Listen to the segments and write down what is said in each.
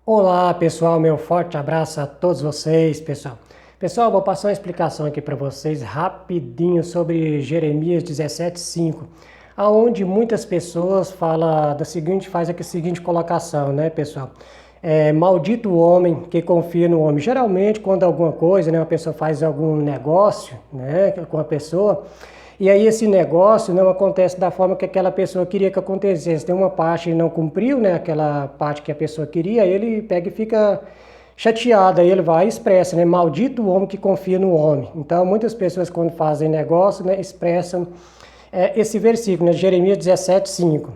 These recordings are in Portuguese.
Olá pessoal, meu forte abraço a todos vocês, pessoal. Pessoal, vou passar uma explicação aqui para vocês rapidinho sobre Jeremias 17:5, aonde muitas pessoas faz aqui a seguinte colocação, né, pessoal? Maldito o homem que confia no homem. Geralmente, quando alguma coisa, né, uma pessoa faz algum negócio, né, com a pessoa, e aí esse negócio não acontece da forma que aquela pessoa queria que acontecesse. Tem uma parte que não cumpriu, né? Aquela parte que a pessoa queria, aí ele pega e fica chateado, aí ele vai e expressa, né? Maldito o homem que confia no homem. Então, muitas pessoas quando fazem negócio, né, expressam esse versículo, né? Jeremias 17:5.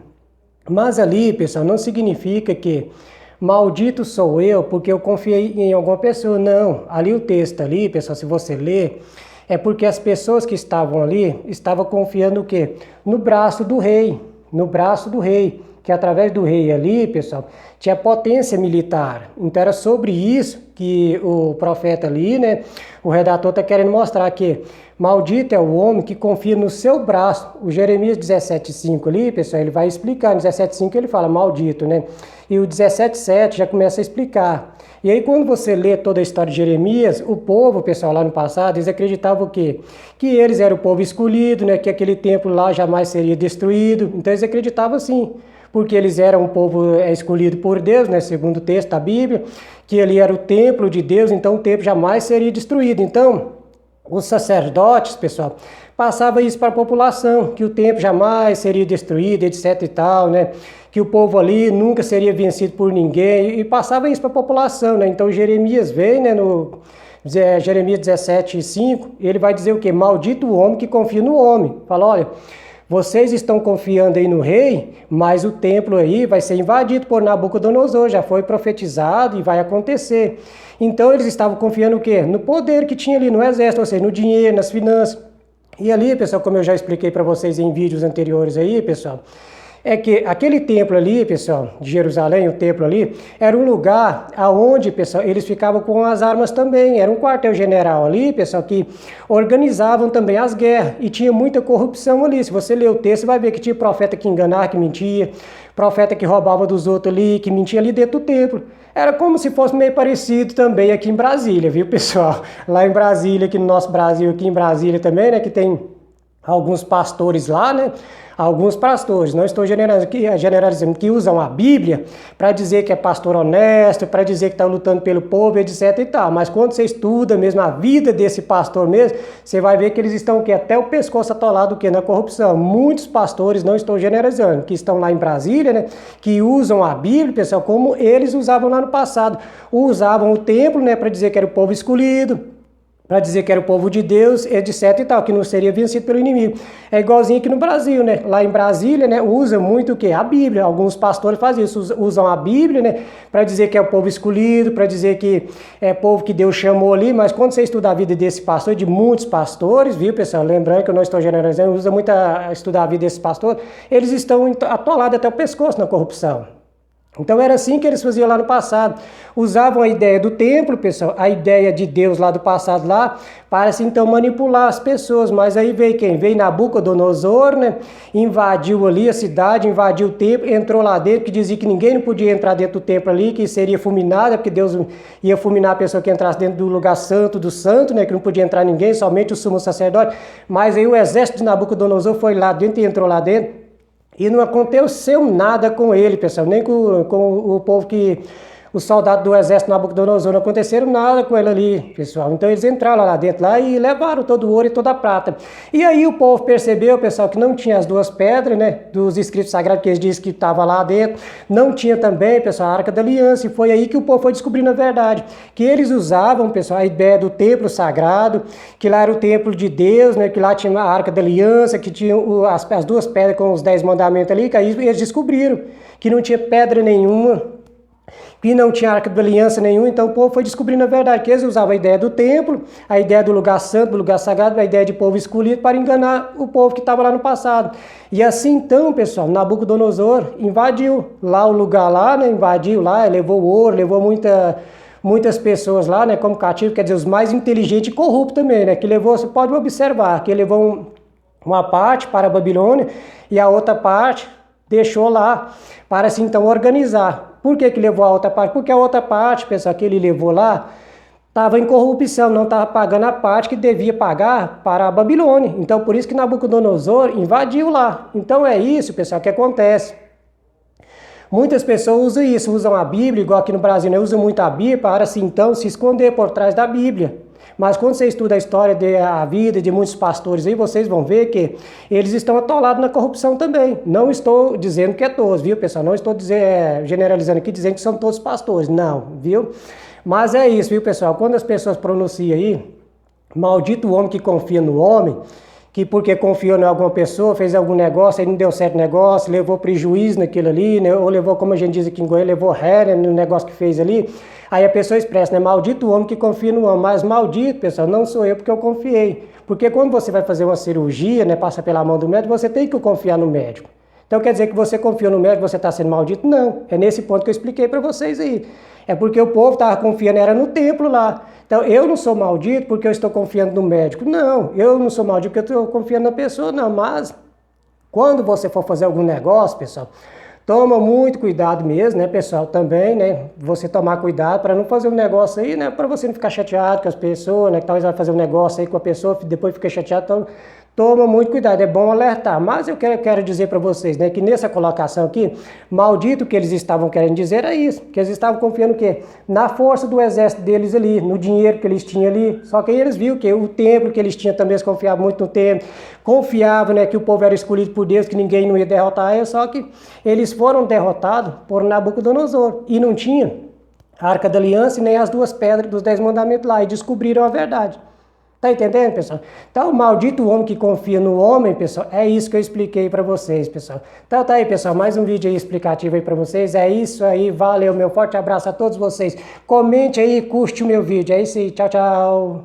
Mas ali, pessoal, não significa que maldito sou eu porque eu confiei em alguma pessoa. Não, ali o texto ali, pessoal, se você ler, é porque as pessoas que estavam ali estavam confiando o quê? No braço do rei, no braço do rei, que através do rei ali, pessoal, tinha potência militar. Então era sobre isso que o profeta ali, né, o redator está querendo mostrar que maldito é o homem que confia no seu braço. O Jeremias 17:5 ali, pessoal, ele vai explicar. No 17:5 ele fala maldito, né? E o 17:7 já começa a explicar. E aí quando você lê toda a história de Jeremias, o povo, pessoal, lá no passado, eles acreditavam o quê? Que eles eram o povo escolhido, né? Que aquele templo lá jamais seria destruído. Então eles acreditavam assim, porque eles eram um povo escolhido por Deus, né? Segundo o texto da Bíblia, que ele era o templo de Deus, então o templo jamais seria destruído. Então, os sacerdotes, pessoal, passavam isso para a população, que o templo jamais seria destruído, etc e tal, né? Que o povo ali nunca seria vencido por ninguém, e passava isso para a população, né? Então Jeremias vem, né, no Jeremias 17:5, ele vai dizer o quê? Maldito o homem que confia no homem. Fala, olha, vocês estão confiando aí no rei, mas o templo aí vai ser invadido por Nabucodonosor, já foi profetizado e vai acontecer. Então eles estavam confiando o quê? No poder que tinha ali no exército, ou seja, no dinheiro, nas finanças. E ali, pessoal, como eu já expliquei para vocês em vídeos anteriores aí, pessoal, é que aquele templo ali, pessoal, de Jerusalém, o templo ali, era um lugar aonde, pessoal, eles ficavam com as armas também. Era um quartel-general ali, pessoal, que organizavam também as guerras. E tinha muita corrupção ali. Se você ler o texto, você vai ver que tinha profeta que enganava, que mentia, profeta que roubava dos outros ali, que mentia ali dentro do templo. Era como se fosse meio parecido também aqui em Brasília, viu, pessoal? Lá em Brasília, aqui no nosso Brasil, aqui em Brasília também, né, que tem alguns pastores lá, né? Alguns pastores, não estou generalizando, que usam a Bíblia para dizer que é pastor honesto, para dizer que está lutando pelo povo, etc e tal. Mas quando você estuda mesmo a vida desse pastor mesmo, você vai ver que eles estão até o pescoço atolado na corrupção. Muitos pastores, não estou generalizando, que estão lá em Brasília, né? Que usam a Bíblia, pessoal, como eles usavam lá no passado. Usavam o templo, né? Para dizer que era o povo escolhido, para dizer que era o povo de Deus, etc e tal, que não seria vencido pelo inimigo. É igualzinho aqui no Brasil, né? Lá em Brasília, né, usa muito o quê? A Bíblia. Alguns pastores fazem isso, usam a Bíblia, né, para dizer que é o povo escolhido, para dizer que é povo que Deus chamou ali, mas quando você estuda a vida desse pastor, de muitos pastores, viu, pessoal? Lembrando que eu não estou generalizando, usa muito a estudar a vida desse pastor, eles estão atolados até o pescoço na corrupção. Então era assim que eles faziam lá no passado. Usavam a ideia do templo, pessoal, a ideia de Deus lá do passado lá, para assim, então manipular as pessoas. Mas aí veio quem? Veio Nabucodonosor, né? Invadiu ali a cidade, invadiu o templo, entrou lá dentro, que dizia que ninguém não podia entrar dentro do templo ali, que seria fulminado, porque Deus ia fulminar a pessoa que entrasse dentro do lugar santo do santo, né? Que não podia entrar ninguém, somente o sumo sacerdote. Mas aí o exército de Nabucodonosor foi lá dentro e entrou lá dentro. E não aconteceu nada com ele, pessoal, nem com o povo que... Os soldados do exército Nabucodonosor, não aconteceram nada com ele ali, pessoal. Então eles entraram lá dentro lá e levaram todo o ouro e toda a prata. E aí o povo percebeu, pessoal, que não tinha as duas pedras, né, dos escritos sagrados que eles dizem que estava lá dentro. Não tinha também, pessoal, a Arca da Aliança. E foi aí que o povo foi descobrindo a verdade. Que eles usavam, pessoal, a ideia do templo sagrado, que lá era o templo de Deus, né, que lá tinha a Arca da Aliança, que tinha as duas pedras com os 10 mandamentos ali, que aí eles descobriram que não tinha pedra nenhuma, que não tinha arca de aliança nenhuma. Então o povo foi descobrindo a verdade, que eles usavam a ideia do templo, a ideia do lugar santo, do lugar sagrado, a ideia de povo escolhido para enganar o povo que estava lá no passado. E assim então, pessoal, Nabucodonosor invadiu lá o lugar lá, né? Invadiu lá, levou ouro, levou muitas pessoas lá, né, como cativo, quer dizer, os mais inteligentes e corruptos também, né, que levou, você pode observar, que ele levou uma parte para a Babilônia e a outra parte deixou lá para assim então organizar. Por que que levou a outra parte? Porque a outra parte, pessoal, que ele levou lá, estava em corrupção, não estava pagando a parte que devia pagar para a Babilônia. Então, por isso que Nabucodonosor invadiu lá. Então, é isso, pessoal, que acontece. Muitas pessoas usam isso, usam a Bíblia, igual aqui no Brasil, né? Usam muito a Bíblia para, assim, então, se esconder por trás da Bíblia. Mas quando você estuda a história da vida de muitos pastores aí, vocês vão ver que eles estão atolados na corrupção também. Não estou dizendo que é todos, viu, pessoal? Não estou generalizando aqui, dizendo que são todos pastores. Não, viu? Mas é isso, viu, pessoal? Quando as pessoas pronunciam aí, maldito o homem que confia no homem, que porque confiou em alguma pessoa, fez algum negócio, aí não deu certo negócio, levou prejuízo naquilo ali, né? Ou levou, como a gente diz aqui em Goiânia, levou ré, né, no negócio que fez ali. Aí a pessoa expressa, né? Maldito o homem que confia no homem. Mas maldito, pessoal, não sou eu porque eu confiei. Porque quando você vai fazer uma cirurgia, né, passa pela mão do médico, você tem que confiar no médico. Então quer dizer que você confiou no médico, você está sendo maldito? Não, é nesse ponto que eu expliquei para vocês aí. É porque o povo estava confiando, era no templo lá. Então eu não sou maldito porque eu estou confiando no médico. Não, eu não sou maldito porque eu estou confiando na pessoa, não. Mas quando você for fazer algum negócio, pessoal, toma muito cuidado mesmo, né, pessoal, também, né, você tomar cuidado para não fazer um negócio aí, né, para você não ficar chateado com as pessoas, né, que talvez vai fazer um negócio aí com a pessoa, depois fica chateado, então toma muito cuidado, é bom alertar. Mas eu quero dizer para vocês, né, que nessa colocação aqui, maldito que eles estavam querendo dizer é isso, que eles estavam confiando o quê? Na força do exército deles ali, no dinheiro que eles tinham ali, só que aí eles viram que o templo que eles tinham também, eles confiavam muito no templo, confiavam, né, que o povo era escolhido por Deus, que ninguém não ia derrotar eles, só que eles foram derrotados por Nabucodonosor e não tinha a Arca da Aliança e nem as duas pedras dos 10 mandamentos lá, e descobriram a verdade. Tá entendendo, pessoal? Então, maldito o homem que confia no homem, pessoal, é isso que eu expliquei para vocês, pessoal. Então tá aí, pessoal, mais um vídeo aí explicativo aí para vocês. É isso aí, valeu, meu forte abraço a todos vocês. Comente aí, curte o meu vídeo. É isso aí, tchau, tchau.